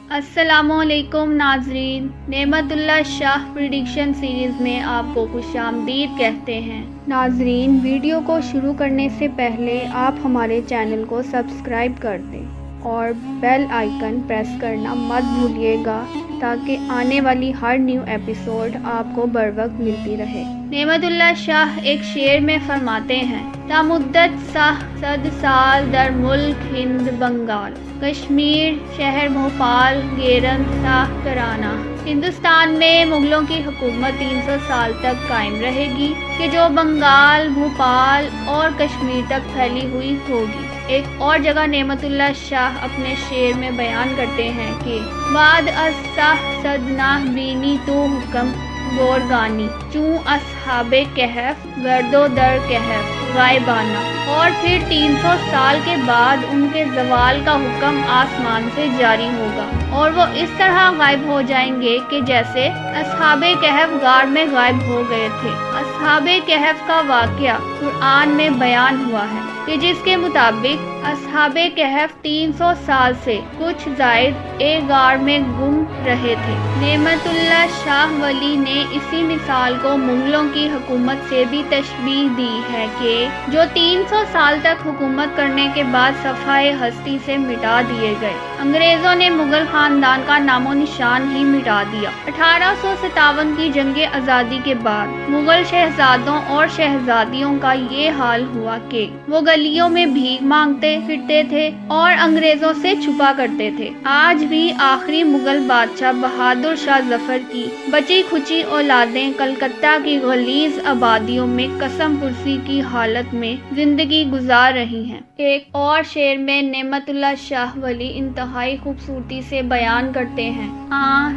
السلام علیکم ناظرین، نعمت اللہ شاہ پریڈکشن سیریز میں آپ کو خوش آمدید کہتے ہیں۔ ناظرین، ویڈیو کو شروع کرنے سے پہلے آپ ہمارے چینل کو سبسکرائب کر دیں اور بیل آئیکن پریس کرنا مت بھولیے گا تاکہ آنے والی ہر نیو ایپیسوڈ آپ کو بر وقت ملتی رہے۔ نعمت اللہ شاہ ایک شعر میں فرماتے ہیں، تا مدت سہ 100 سال در ملک ہند بنگال، کشمیر شہر بھوپال گیرن تا کرانا۔ ہندوستان میں مغلوں کی حکومت 300 سال تک قائم رہے گی کہ جو بنگال، بھوپال اور کشمیر تک پھیلی ہوئی ہوگی۔ ایک اور جگہ نعمت اللہ شاہ اپنے شعر میں بیان کرتے ہیں کہ بعد از سہ 100 نہ بینی تو حکم گورگانی، چوں اصحاب کہف گردو در کہف غائبانہ۔ اور پھر 300 سال کے بعد ان کے زوال کا حکم آسمان سے جاری ہوگا اور وہ اس طرح غائب ہو جائیں گے کہ جیسے اصحاب کہف غار میں غائب ہو گئے تھے۔ اصحاب کہف کا واقعہ قرآن میں بیان ہوا ہے کہ جس کے مطابق اصحاب کہف 300 سال سے کچھ زائد ایک غار میں گم رہے تھے۔ نعمت اللہ شاہ ولی نے اسی مثال کو مغلوں کی حکومت سے بھی تشبیہ دی ہے کہ جو 300 سال تک حکومت کرنے کے بعد صفحۂ ہستی سے مٹا دیے گئے۔ انگریزوں نے مغل خاندان کا نام و نشان ہی مٹا دیا۔ 1857 کی جنگ آزادی کے بعد مغل شہزادوں اور شہزادیوں کا یہ حال ہوا کہ وہ گلیوں میں بھیک مانگتے پھرتے تھے اور انگریزوں سے چھپا کرتے تھے۔ آج بھی آخری مغل بادشاہ بہادر شاہ ظفر کی بچی کھچی اولادیں کلکتہ کی غلیظ آبادیوں میں قسم پرسی کی حالت میں زندگی گزار رہی ہیں۔ ایک اور شعر میں نعمت اللہ شاہ ولی انتہائی خوبصورتی سے بیان کرتے ہیں،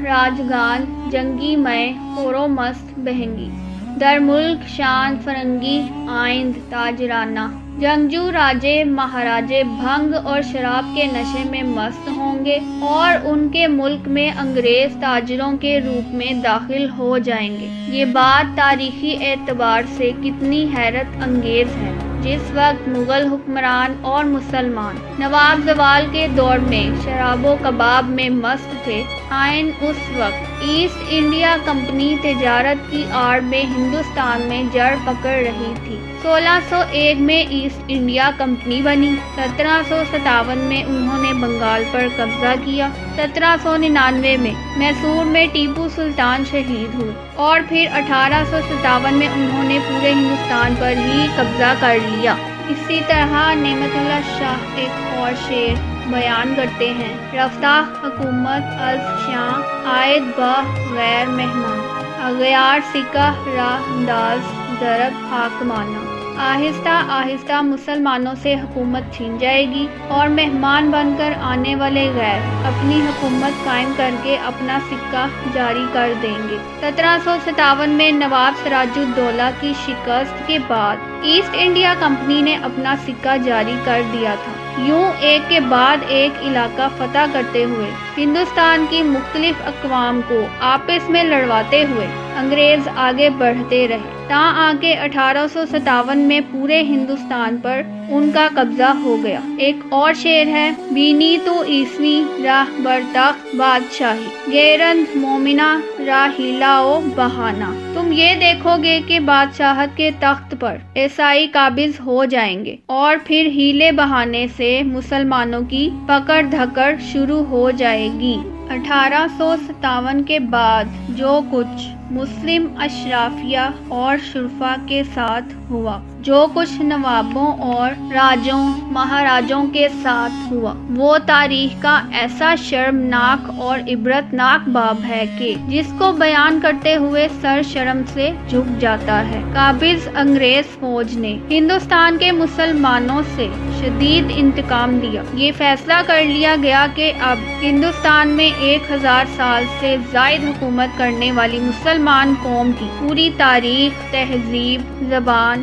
راجگان جنگی میں خورو مست بہنگی، در ملک شان فرنگی آئند تاجرانہ۔ جنگجو راجے مہاراجے بھنگ اور شراب کے نشے میں مست ہوں گے اور ان کے ملک میں انگریز تاجروں کے روپ میں داخل ہو جائیں گے۔ یہ بات تاریخی اعتبار سے کتنی حیرت انگیز ہے۔ جس وقت مغل حکمران اور مسلمان نواب زوال کے دور میں شراب و کباب میں مست تھے، اس وقت ایسٹ انڈیا کمپنی تجارت کی آڑ میں ہندوستان میں جڑ پکڑ رہی تھی۔ 1601 میں ایسٹ انڈیا کمپنی بنی۔ 1757 میں انہوں نے بنگال پر قبضہ کیا۔ 1799 میں میسور میں ٹیپو سلطان شہید ہوئے اور پھر 1857 میں انہوں نے پورے ہندوستان پر ہی قبضہ کر لیا۔ اسی طرح نعمت اللہ شاہ ایک اور شعر بیان کرتے ہیں، رفتہ حکومت از شاں آئد با غیر مہمان، اغیار سکہ راہ انداز ضرب حاکمانہ۔ آہستہ آہستہ مسلمانوں سے حکومت چھین جائے گی اور مہمان بن کر آنے والے غیر اپنی حکومت قائم کر کے اپنا سکہ جاری کر دیں گے۔ 1757 میں نواب سراج الدولہ کی شکست کے بعد ایسٹ انڈیا کمپنی نے اپنا سکہ جاری کر دیا تھا۔ یوں ایک کے بعد ایک علاقہ فتح کرتے ہوئے ہندوستان کی مختلف اقوام کو آپس میں لڑواتے ہوئے انگریز آگے بڑھتے رہے، آ کے 1857 میں پورے ہندوستان پر ان کا قبضہ ہو گیا۔ ایک اور شعر ہے، بینی تو عیسوی راہ بر تخت بادشاہی، گیرند مومنہ راہ ہیلا و بہانہ۔ تم یہ دیکھو گے کہ بادشاہت کے تخت پر عیسائی قابض ہو جائیں گے اور پھر ہیلے بہانے سے مسلمانوں کی پکڑ دھکڑ شروع ہو جائے گی۔ 1857 کے بعد جو کچھ مسلم اشرافیہ اور شرفا کے ساتھ ہوا، جو کچھ نوابوں اور راجوں مہاراجوں کے ساتھ ہوا، وہ تاریخ کا ایسا شرمناک اور عبرتناک باب ہے کہ جس کو بیان کرتے ہوئے سر شرم سے جھک جاتا ہے۔ قابض انگریز فوج نے ہندوستان کے مسلمانوں سے شدید انتقام لیا۔ یہ فیصلہ کر لیا گیا کہ اب ہندوستان میں 1000 سال سے زائد حکومت کرنے والی مسلمان قوم کی پوری تاریخ، تہذیب، زبان